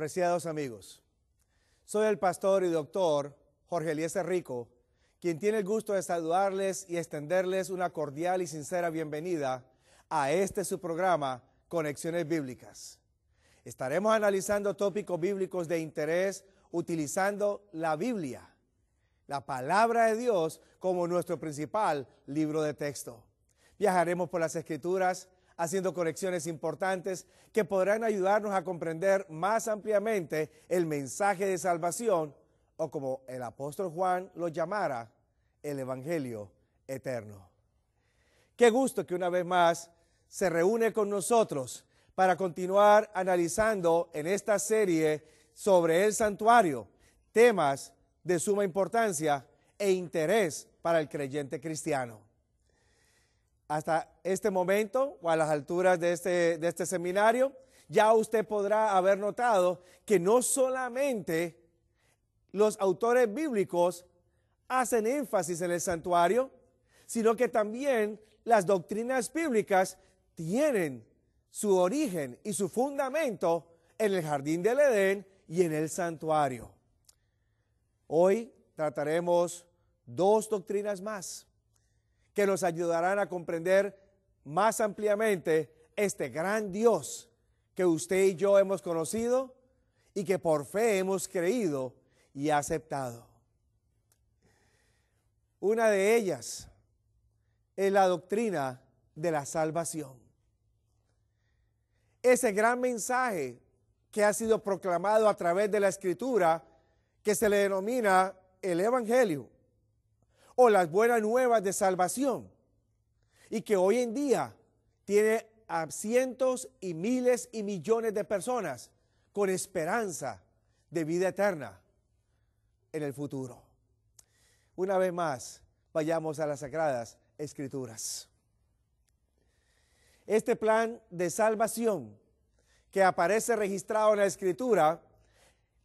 Apreciados amigos, soy el pastor y doctor Jorge Eliezer Rico, quien tiene el gusto de saludarles y extenderles una cordial y sincera bienvenida a su programa, Conexiones Bíblicas. Estaremos analizando tópicos bíblicos de interés utilizando la Biblia, la palabra de Dios, como nuestro principal libro de texto. Viajaremos por las Escrituras, haciendo conexiones importantes que podrán ayudarnos a comprender más ampliamente el mensaje de salvación, o como el apóstol Juan lo llamara, el Evangelio eterno. Qué gusto que una vez más se reúne con nosotros para continuar analizando en esta serie sobre el santuario, temas de suma importancia e interés para el creyente cristiano. Hasta este momento, o a las alturas de este seminario, ya usted podrá haber notado que no solamente los autores bíblicos hacen énfasis en el santuario, sino que también las doctrinas bíblicas tienen su origen y su fundamento en el jardín del Edén y en el santuario. Hoy trataremos dos doctrinas más que nos ayudarán a comprender más ampliamente este gran Dios que usted y yo hemos conocido y que por fe hemos creído y aceptado. Una de ellas es la doctrina de la salvación. Ese gran mensaje que ha sido proclamado a través de la Escritura, que se le denomina el Evangelio, o las buenas nuevas de salvación, y que hoy en día tiene a cientos y miles y millones de personas con esperanza de vida eterna en el futuro. Una vez más, vayamos a las Sagradas Escrituras. Este plan de salvación que aparece registrado en la Escritura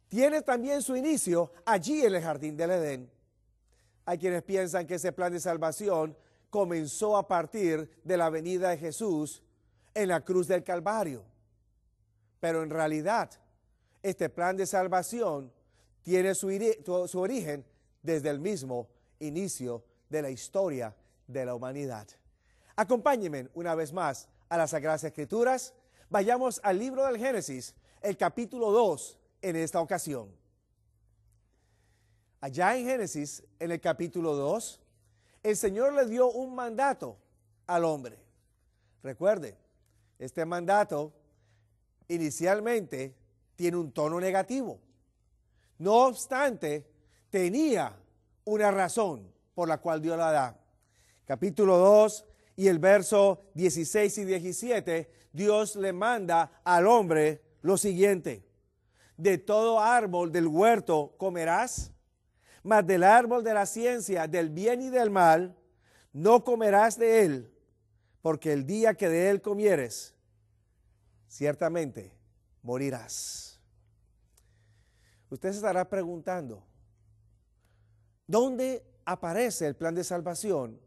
tiene también su inicio allí en el jardín del Edén. Hay quienes piensan que ese plan de salvación comenzó a partir de la venida de Jesús en la cruz del Calvario. Pero en realidad, este plan de salvación tiene su origen desde el mismo inicio de la historia de la humanidad. Acompáñenme una vez más a las Sagradas Escrituras. Vayamos al libro del Génesis, el capítulo 2 en esta ocasión. Allá en Génesis, en el capítulo 2, el Señor le dio un mandato al hombre. Recuerde, este mandato inicialmente tiene un tono negativo. No obstante, tenía una razón por la cual Dios la da. Capítulo 2 y el verso 16 y 17, Dios le manda al hombre lo siguiente: de todo árbol del huerto comerás, mas del árbol de la ciencia del bien y del mal no comerás de él, porque el día que de él comieres, ciertamente morirás. Usted se estará preguntando, ¿dónde aparece el plan de salvación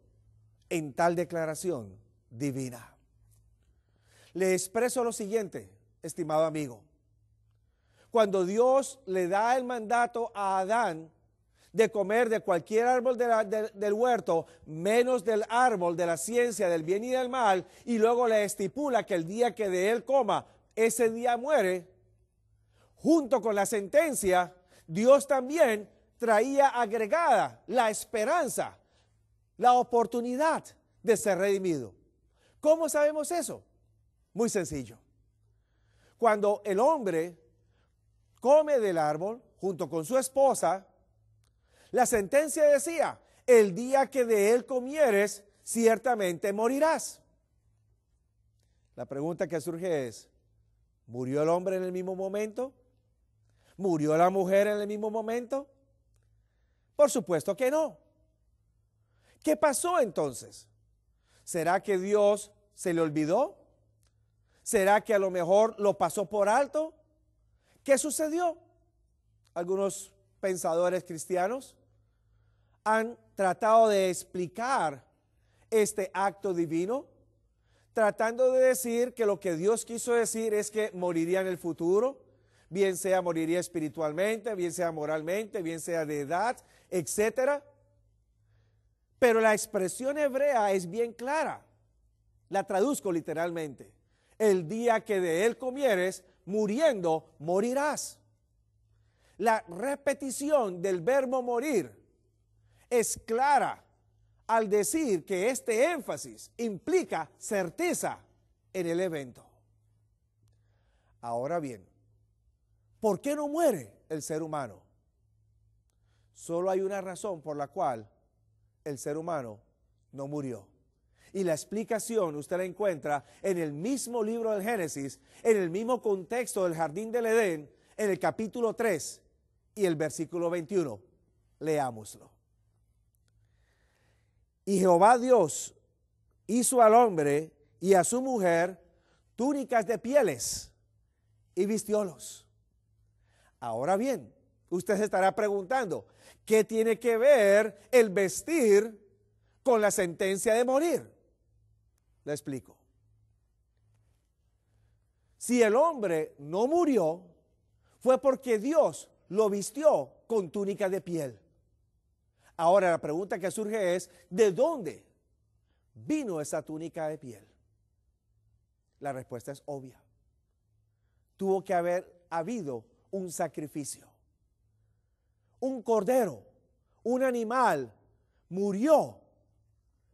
en tal declaración divina? Le expreso lo siguiente, estimado amigo. Cuando Dios le da el mandato a Adán de comer de cualquier árbol del huerto, menos del árbol de la ciencia del bien y del mal, y luego le estipula que el día que de él coma, ese día muere, junto con la sentencia, Dios también traía agregada la esperanza, la oportunidad de ser redimido. ¿Cómo sabemos eso? Muy sencillo. Cuando el hombre come del árbol junto con su esposa, la sentencia decía: el día que de él comieres, ciertamente morirás. La pregunta que surge es: ¿murió el hombre en el mismo momento? ¿Murió la mujer en el mismo momento? Por supuesto que no. ¿Qué pasó entonces? ¿Será que Dios se le olvidó? ¿Será que a lo mejor lo pasó por alto? ¿Qué sucedió? Algunos pensadores cristianos han tratado de explicar este acto divino, tratando de decir que lo que Dios quiso decir es que moriría en el futuro, bien sea moriría espiritualmente, bien sea moralmente, bien sea de edad, etc. Pero la expresión hebrea es bien clara. La traduzco literalmente. El día que de él comieres, muriendo, morirás. La repetición del verbo morir es clara al decir que este énfasis implica certeza en el evento. Ahora bien, ¿por qué no muere el ser humano? Solo hay una razón por la cual el ser humano no murió. Y la explicación usted la encuentra en el mismo libro del Génesis, en el mismo contexto del jardín del Edén, en el capítulo 3 y el versículo 21. Leámoslo. Y Jehová Dios hizo al hombre y a su mujer túnicas de pieles y vistiólos. Ahora bien, usted se estará preguntando, ¿qué tiene que ver el vestir con la sentencia de morir? Le explico. Si el hombre no murió, fue porque Dios lo vistió con túnica de piel. Ahora la pregunta que surge es, ¿de dónde vino esa túnica de piel? La respuesta es obvia. Tuvo que haber habido un sacrificio. Un cordero, un animal, murió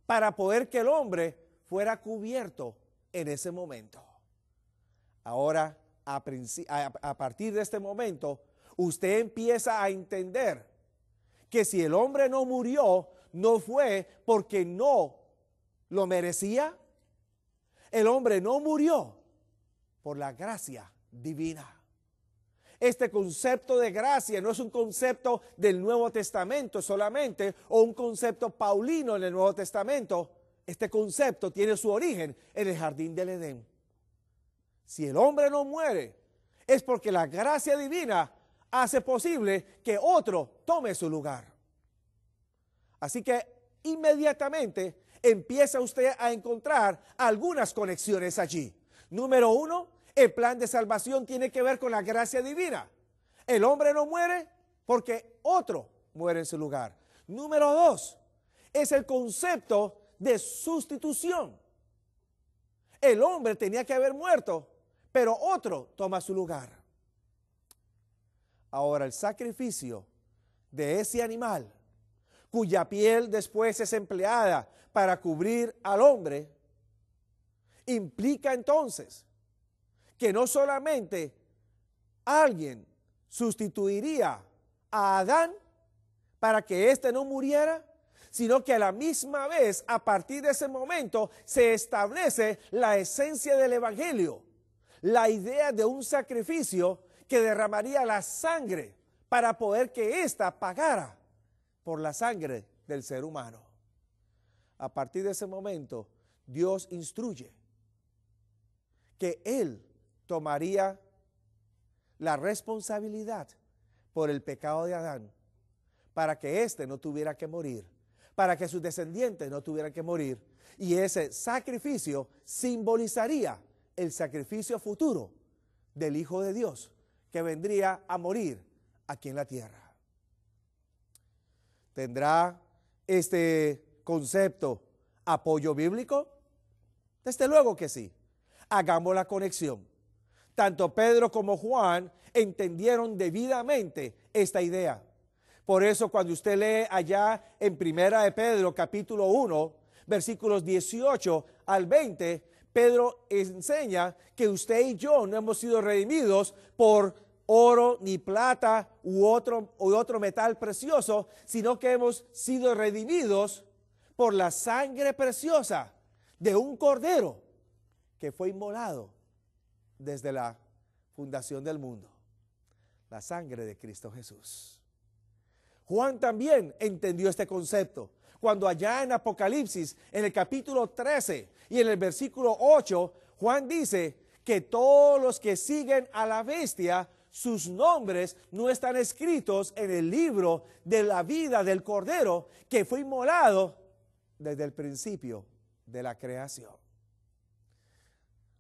para poder que el hombre fuera cubierto en ese momento. Ahora, a partir de este momento, usted empieza a entender que si el hombre no murió, no fue porque no lo merecía. El hombre no murió por la gracia divina. Este concepto de gracia no es un concepto del Nuevo Testamento solamente o un concepto paulino en el Nuevo Testamento. Este concepto tiene su origen en el jardín del Edén. Si el hombre no muere, es porque la gracia divina hace posible que otro tome su lugar. Así que inmediatamente empieza usted a encontrar algunas conexiones allí. Número uno, el plan de salvación tiene que ver con la gracia divina. El hombre no muere porque otro muere en su lugar. Número dos, es el concepto de sustitución. El hombre tenía que haber muerto, pero otro toma su lugar. Ahora, el sacrificio de ese animal, cuya piel después es empleada para cubrir al hombre, implica entonces que no solamente alguien sustituiría a Adán para que éste no muriera, sino que a la misma vez, a partir de ese momento, se establece la esencia del evangelio, la idea de un sacrificio que derramaría la sangre para poder que ésta pagara por la sangre del ser humano. A partir de ese momento, Dios instruye que Él tomaría la responsabilidad por el pecado de Adán, para que éste no tuviera que morir, para que sus descendientes no tuvieran que morir. Y ese sacrificio simbolizaría el sacrificio futuro del Hijo de Dios, que vendría a morir aquí en la tierra. ¿Tendrá este concepto apoyo bíblico? Desde luego que sí. Hagamos la conexión. Tanto Pedro como Juan entendieron debidamente esta idea. Por eso cuando usted lee allá en Primera de Pedro capítulo 1, versículos 18 al 20, Pedro enseña que usted y yo no hemos sido redimidos por oro ni plata u otro metal precioso, sino que hemos sido redimidos por la sangre preciosa de un cordero que fue inmolado desde la fundación del mundo, la sangre de Cristo Jesús. Juan también entendió este concepto cuando allá en Apocalipsis, en el capítulo 13 y en el versículo 8, Juan dice que todos los que siguen a la bestia, sus nombres no están escritos en el libro de la vida del Cordero que fue inmolado desde el principio de la creación.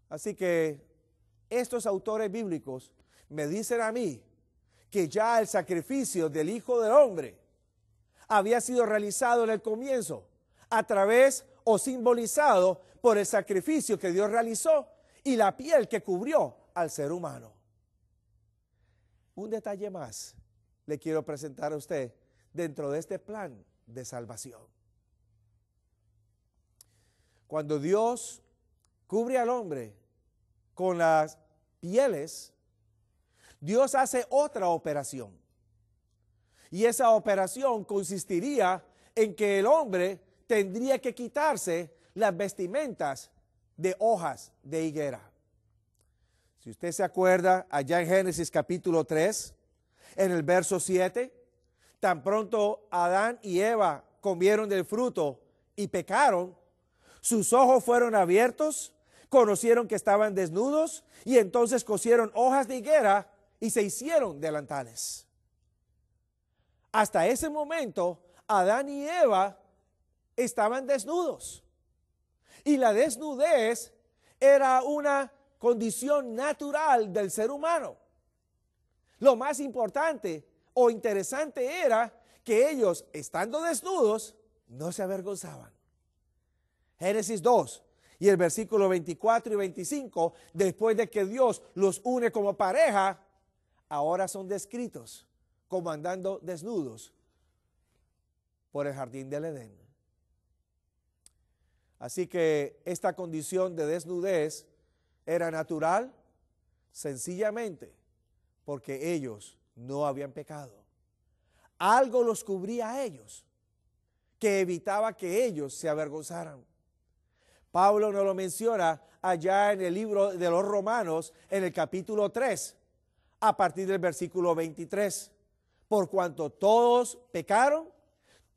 Así que estos autores bíblicos me dicen a mí que ya el sacrificio del Hijo del Hombre había sido realizado en el comienzo, a través o simbolizado por el sacrificio que Dios realizó y la piel que cubrió al ser humano. Un detalle más le quiero presentar a usted dentro de este plan de salvación. Cuando Dios cubre al hombre con las pieles, Dios hace otra operación. Y esa operación consistiría en que el hombre tendría que quitarse las vestimentas de hojas de higuera. Si usted se acuerda, allá en Génesis capítulo 3, en el verso 7, tan pronto Adán y Eva comieron del fruto y pecaron, sus ojos fueron abiertos, conocieron que estaban desnudos y entonces cosieron hojas de higuera y se hicieron delantales. Hasta ese momento, Adán y Eva estaban desnudos. Y la desnudez era una condición natural del ser humano. Lo más importante o interesante era que ellos, estando desnudos, no se avergonzaban. Génesis 2 y el versículo 24 y 25, después de que Dios los une como pareja, ahora son descritos como andando desnudos por el jardín del Edén. Así que esta condición de desnudez era natural sencillamente porque ellos no habían pecado. Algo los cubría a ellos que evitaba que ellos se avergonzaran. Pablo nos lo menciona allá en el libro de los Romanos, en el capítulo 3, a partir del versículo 23. Por cuanto todos pecaron,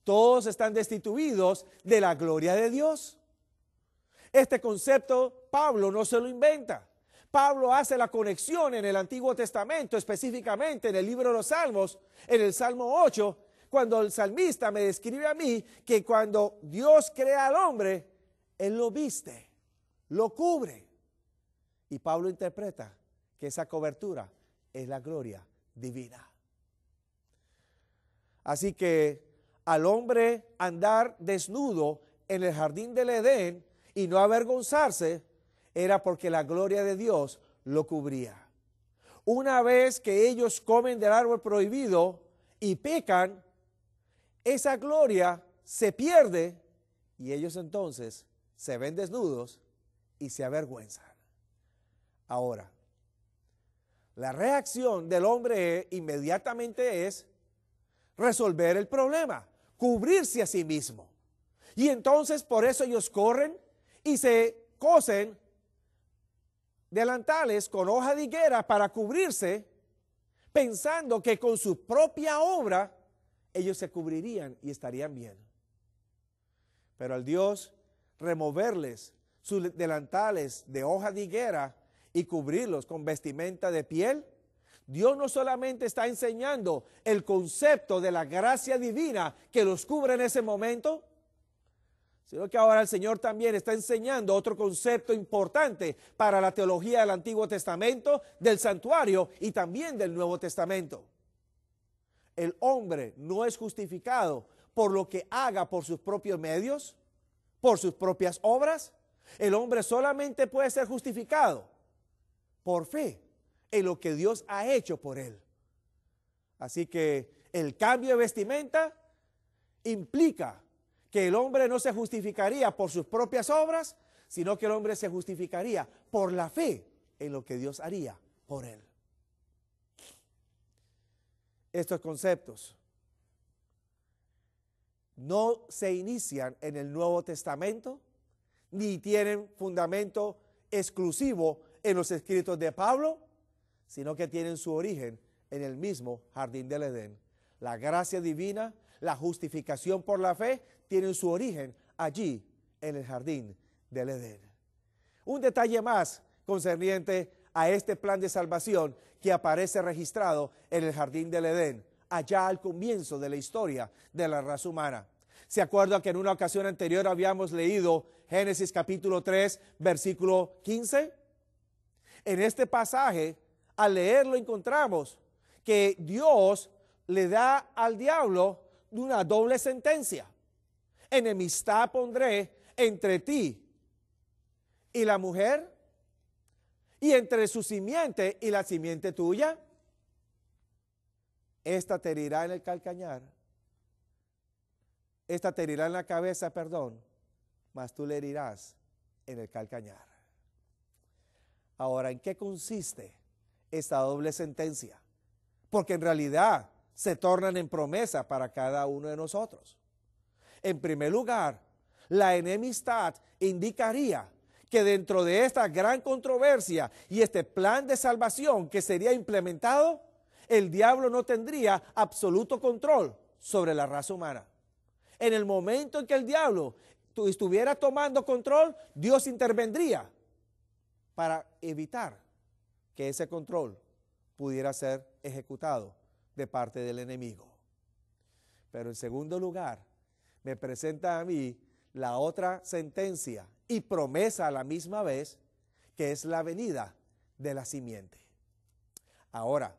todos están destituidos de la gloria de Dios. Este concepto Pablo no se lo inventa. Pablo hace la conexión en el Antiguo Testamento, específicamente en el libro de los Salmos, en el Salmo 8, cuando el salmista me describe a mí que cuando Dios crea al hombre, Él lo viste, lo cubre. Y Pablo interpreta que esa cobertura es la gloria divina. Así que al hombre andar desnudo en el jardín del Edén y no avergonzarse, era porque la gloria de Dios lo cubría. Una vez que ellos comen del árbol prohibido y pecan, esa gloria se pierde y ellos entonces se ven desnudos y se avergüenzan. Ahora, la reacción del hombre inmediatamente es resolver el problema, cubrirse a sí mismo. Y entonces por eso ellos corren y se cosen delantales con hoja de higuera para cubrirse, pensando que con su propia obra ellos se cubrirían y estarían bien. Pero al Dios removerles sus delantales de hoja de higuera y cubrirlos con vestimenta de piel, Dios no solamente está enseñando el concepto de la gracia divina que los cubre en ese momento, sino que ahora el Señor también está enseñando otro concepto importante para la teología del Antiguo Testamento, del santuario y también del Nuevo Testamento. El hombre no es justificado por lo que haga por sus propios medios, por sus propias obras. El hombre solamente puede ser justificado por fe en lo que Dios ha hecho por él. Así que el cambio de vestimenta implica que el hombre no se justificaría por sus propias obras, sino que el hombre se justificaría por la fe en lo que Dios haría por él. Estos conceptos no se inician en el Nuevo Testamento, ni tienen fundamento exclusivo en los escritos de Pablo, sino que tienen su origen en el mismo jardín del Edén. La gracia divina, la justificación por la fe, tienen su origen allí en el jardín del Edén. Un detalle más concerniente a este plan de salvación que aparece registrado en el jardín del Edén, allá al comienzo de la historia de la raza humana. ¿Se acuerdan que en una ocasión anterior habíamos leído Génesis capítulo 3, versículo 15? En este pasaje al leerlo encontramos que Dios le da al diablo una doble sentencia. Enemistad pondré entre ti y la mujer, y entre su simiente y la simiente tuya. Esta te herirá en el calcañar, esta te herirá en la cabeza, perdón, mas tú le herirás en el calcañar. Ahora, ¿en qué consiste esta doble sentencia? Porque en realidad se tornan en promesa para cada uno de nosotros. En primer lugar, la enemistad indicaría que dentro de esta gran controversia y este plan de salvación que sería implementado, el diablo no tendría absoluto control sobre la raza humana. En el momento en que el diablo estuviera tomando control, Dios intervendría para evitar que ese control pudiera ser ejecutado de parte del enemigo. Pero en segundo lugar, me presenta a mí la otra sentencia y promesa a la misma vez, que es la venida de la simiente. Ahora,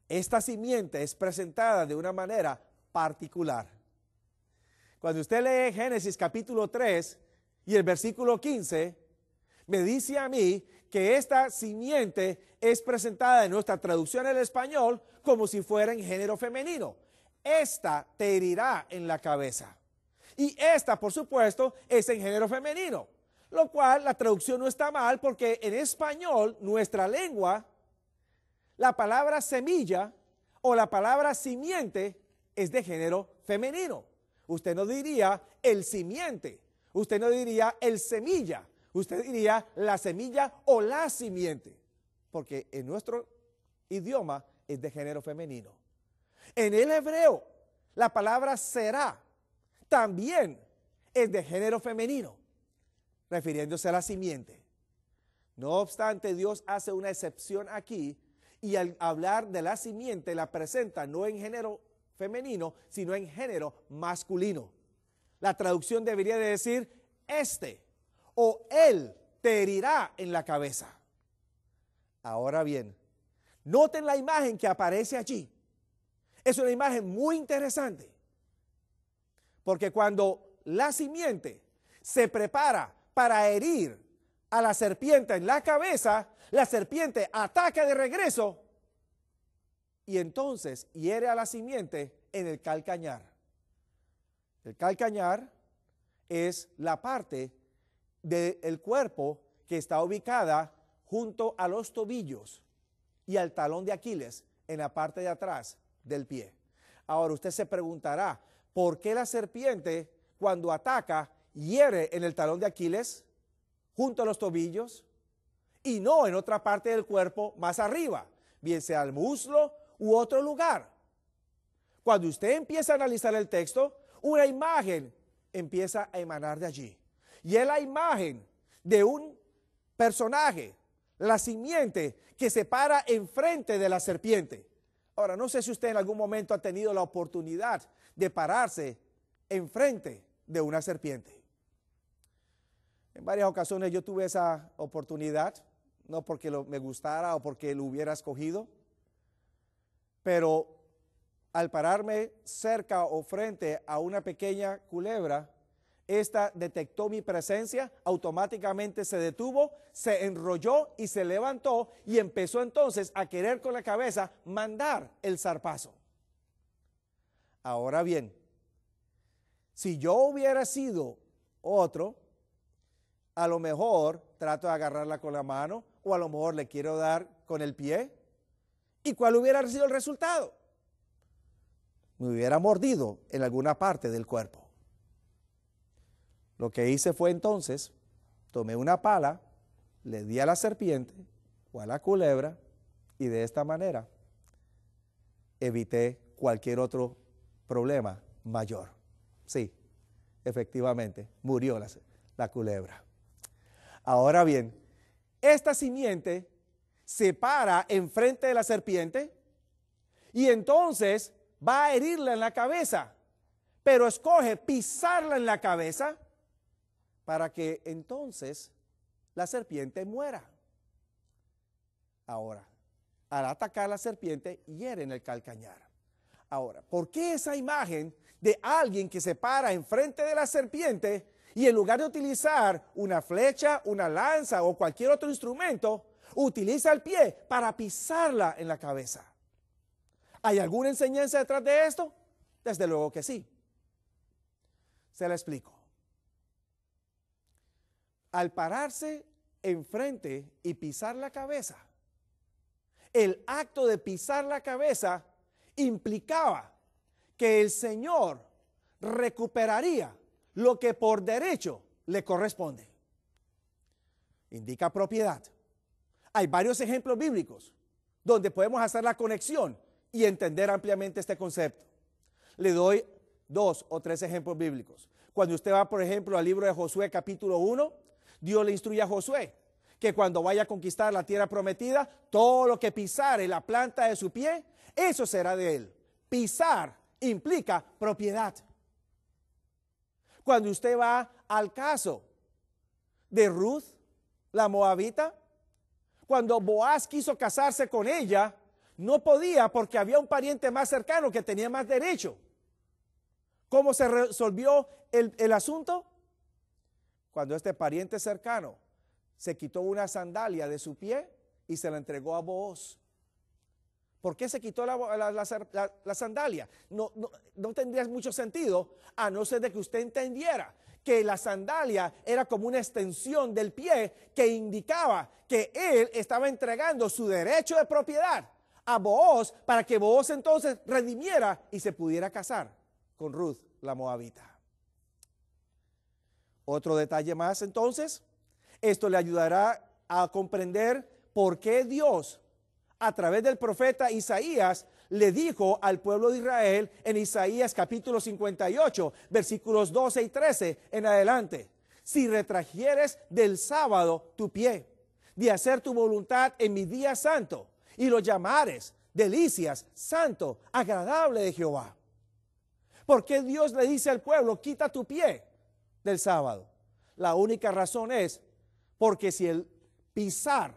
esta simiente es presentada de una manera particular. Cuando usted lee Génesis capítulo 3 y el versículo 15, me dice a mí que esta simiente es presentada en nuestra traducción al español como si fuera en género femenino. Esta te herirá en la cabeza. Y esta, por supuesto, es en género femenino, lo cual la traducción no está mal porque en español, nuestra lengua, la palabra semilla o la palabra simiente es de género femenino. Usted no diría el simiente, usted no diría el semilla, usted diría la semilla o la simiente, porque en nuestro idioma es de género femenino. En el hebreo, la palabra será también es de género femenino, refiriéndose a la simiente. No obstante, Dios hace una excepción aquí y al hablar de la simiente la presenta no en género femenino, sino en género masculino. La traducción debería de decir este o él te herirá en la cabeza. Ahora bien, noten la imagen que aparece allí. Es una imagen muy interesante, porque cuando la simiente se prepara para herir a la serpiente en la cabeza, la serpiente ataca de regreso y entonces hiere a la simiente en el calcañar. El calcañar es la parte del cuerpo que está ubicada junto a los tobillos y al talón de Aquiles en la parte de atrás del pie. Ahora usted se preguntará, ¿por qué la serpiente cuando ataca hiere en el talón de Aquiles junto a los tobillos y no en otra parte del cuerpo más arriba, bien sea el muslo u otro lugar? Cuando usted empieza a analizar el texto, una imagen empieza a emanar de allí. Y es la imagen de un personaje, la simiente, que se para enfrente de la serpiente. Ahora, no sé si usted en algún momento ha tenido la oportunidad de pararse enfrente de una serpiente. En varias ocasiones yo tuve esa oportunidad, no porque me gustara o porque lo hubiera escogido, pero al pararme cerca o frente a una pequeña culebra, esta detectó mi presencia, automáticamente se detuvo, se enrolló y se levantó y empezó entonces a querer con la cabeza mandar el zarpazo. Ahora bien, si yo hubiera sido otro, a lo mejor trato de agarrarla con la mano o a lo mejor le quiero dar con el pie. ¿Y cuál hubiera sido el resultado? Me hubiera mordido en alguna parte del cuerpo. Lo que hice fue entonces, tomé una pala, le di a la serpiente o a la culebra y de esta manera evité cualquier otro problema mayor. Sí, efectivamente, murió la culebra. Ahora bien, esta simiente se para enfrente de la serpiente y entonces va a herirla en la cabeza, pero escoge pisarla en la cabeza para que entonces la serpiente muera. Ahora, al atacar a la serpiente, hieren el calcañar. Ahora, ¿por qué esa imagen de alguien que se para enfrente de la serpiente y en lugar de utilizar una flecha, una lanza o cualquier otro instrumento, utiliza el pie para pisarla en la cabeza? ¿Hay alguna enseñanza detrás de esto? Desde luego que sí. Se la explico. Al pararse enfrente y pisar la cabeza, el acto de pisar la cabeza implicaba que el Señor recuperaría lo que por derecho le corresponde. Indica propiedad. Hay varios ejemplos bíblicos donde podemos hacer la conexión y entender ampliamente este concepto. Le doy 2 o 3 ejemplos bíblicos. Cuando usted va, por ejemplo, al libro de Josué capítulo 1, Dios le instruye a Josué que cuando vaya a conquistar la tierra prometida, todo lo que pisare la planta de su pie, eso será de él. Pisar implica propiedad. Cuando usted va al caso de Ruth, la moabita, cuando Boaz quiso casarse con ella, no podía porque había un pariente más cercano que tenía más derecho. ¿Cómo se resolvió el asunto? Cuando este pariente cercano se quitó una sandalia de su pie y se la entregó a Booz. ¿Por qué se quitó la sandalia? No tendría mucho sentido, a no ser de que usted entendiera que la sandalia era como una extensión del pie que indicaba que él estaba entregando su derecho de propiedad a Booz para que Booz entonces redimiera y se pudiera casar con Ruth, la moabita. Otro detalle más entonces, esto le ayudará a comprender por qué Dios, a través del profeta Isaías, le dijo al pueblo de Israel en Isaías capítulo 58, versículos 12 y 13 en adelante: si retrajieres del sábado tu pie, de hacer tu voluntad en mi día santo, y lo llamares delicias, santo, agradable de Jehová. ¿Por qué Dios le dice al pueblo, quita tu pie del sábado? La única razón es porque si el pisar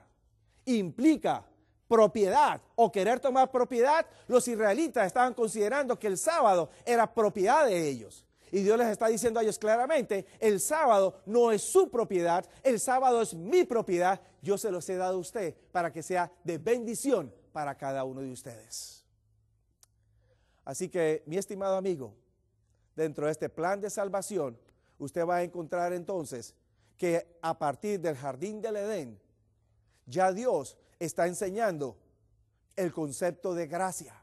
implica propiedad o querer tomar propiedad, los israelitas estaban considerando que el sábado era propiedad de ellos. Y Dios les está diciendo a ellos claramente, el sábado no es su propiedad, el sábado es mi propiedad, yo se los he dado a usted para que sea de bendición para cada uno de ustedes. Así que, mi estimado amigo, dentro de este plan de salvación, usted va a encontrar entonces que a partir del jardín del Edén, ya Dios está enseñando el concepto de gracia,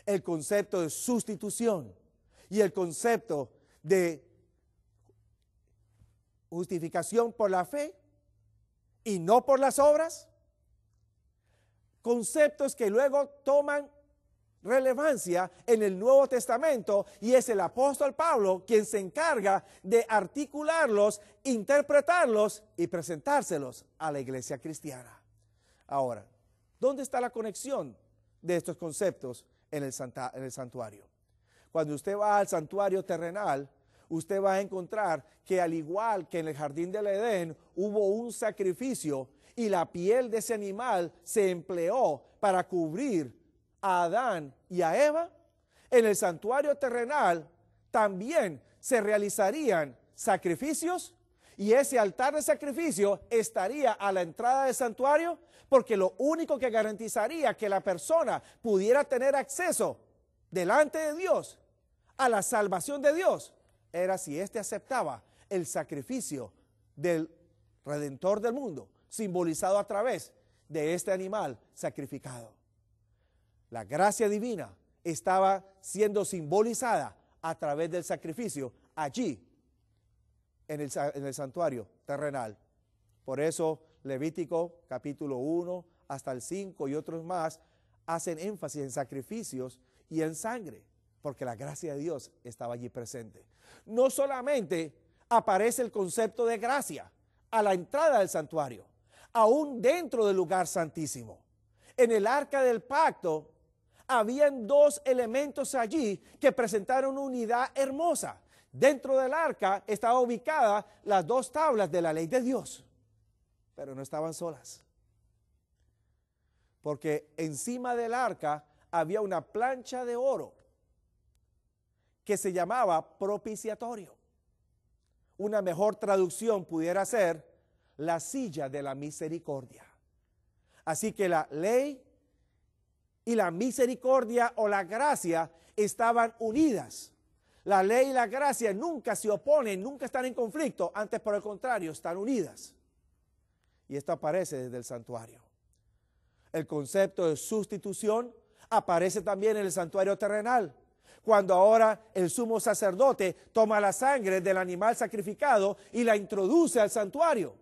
el concepto de sustitución y el concepto de justificación por la fe y no por las obras. Conceptos que luego toman relevancia en el Nuevo Testamento y es el apóstol Pablo quien se encarga de articularlos, interpretarlos y presentárselos a la iglesia cristiana. Ahora, ¿dónde está la conexión de estos conceptos en el santuario? Cuando usted va al santuario terrenal, usted va a encontrar que al igual que en el jardín del Edén hubo un sacrificio y la piel de ese animal se empleó para cubrir a Adán y a Eva, en el santuario terrenal también se realizarían sacrificios y ese altar de sacrificio estaría a la entrada del santuario, porque lo único que garantizaría que la persona pudiera tener acceso delante de Dios a la salvación de Dios era si éste aceptaba el sacrificio del Redentor del mundo, simbolizado a través de este animal sacrificado. La gracia divina estaba siendo simbolizada a través del sacrificio allí en el santuario terrenal. Por eso Levítico capítulo 1 hasta el 5 y otros más hacen énfasis en sacrificios y en sangre, porque la gracia de Dios estaba allí presente. No solamente aparece el concepto de gracia a la entrada del santuario, aún dentro del lugar santísimo. En el arca del pacto habían 2 elementos allí que presentaron una unidad hermosa. Dentro del arca estaban ubicadas las 2 tablas de la ley de Dios, pero no estaban solas. porque encima del arca había una plancha de oro que se llamaba propiciatorio. Una mejor traducción pudiera ser la silla de la misericordia. Así que la ley y la misericordia o la gracia estaban unidas. La ley y la gracia nunca se oponen, nunca están en conflicto, antes por el contrario, están unidas. Y esto aparece desde el santuario. El concepto de sustitución aparece también en el santuario terrenal, cuando ahora el sumo sacerdote toma la sangre del animal sacrificado y la introduce al santuario.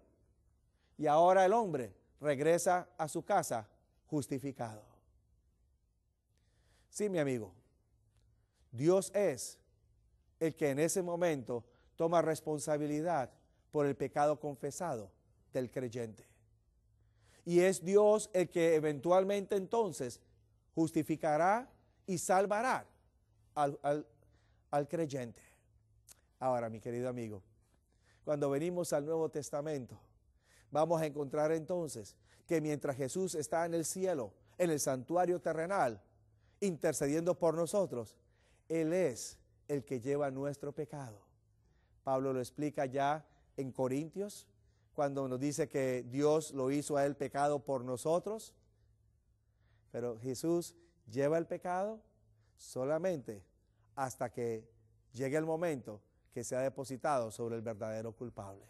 Y ahora el hombre regresa a su casa justificado. Sí, mi amigo, Dios es el que en ese momento toma responsabilidad por el pecado confesado del creyente. Y es Dios el que eventualmente entonces justificará y salvará al creyente. Ahora, mi querido amigo, cuando venimos al Nuevo Testamento, vamos a encontrar entonces que mientras Jesús está en el cielo, en el santuario terrenal, intercediendo por nosotros, Él es el que lleva nuestro pecado. Pablo lo explica ya en Corintios, cuando nos dice que Dios lo hizo a Él pecado por nosotros. Pero Jesús lleva el pecado solamente hasta que llegue el momento que sea depositado sobre el verdadero culpable.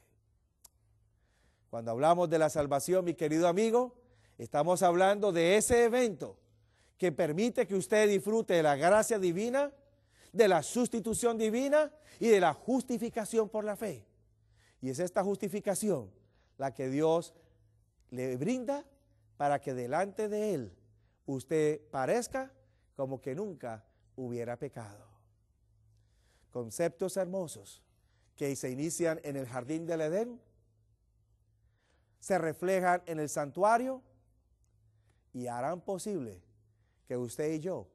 Cuando hablamos de la salvación, mi querido amigo, estamos hablando de ese evento que permite que usted disfrute de la gracia divina, de la sustitución divina y de la justificación por la fe. Y es esta justificación la que Dios le brinda para que delante de Él usted parezca como que nunca hubiera pecado. Conceptos hermosos que se inician en el jardín del Edén, se reflejan en el santuario y harán posible que usted y yo,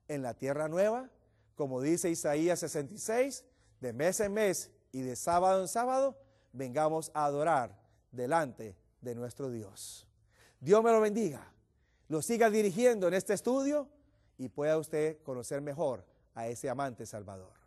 en la tierra nueva, como dice Isaías 66, de mes en mes y de sábado en sábado, vengamos a adorar delante de nuestro Dios. Dios me lo bendiga, lo siga dirigiendo en este estudio y pueda usted conocer mejor a ese amante Salvador.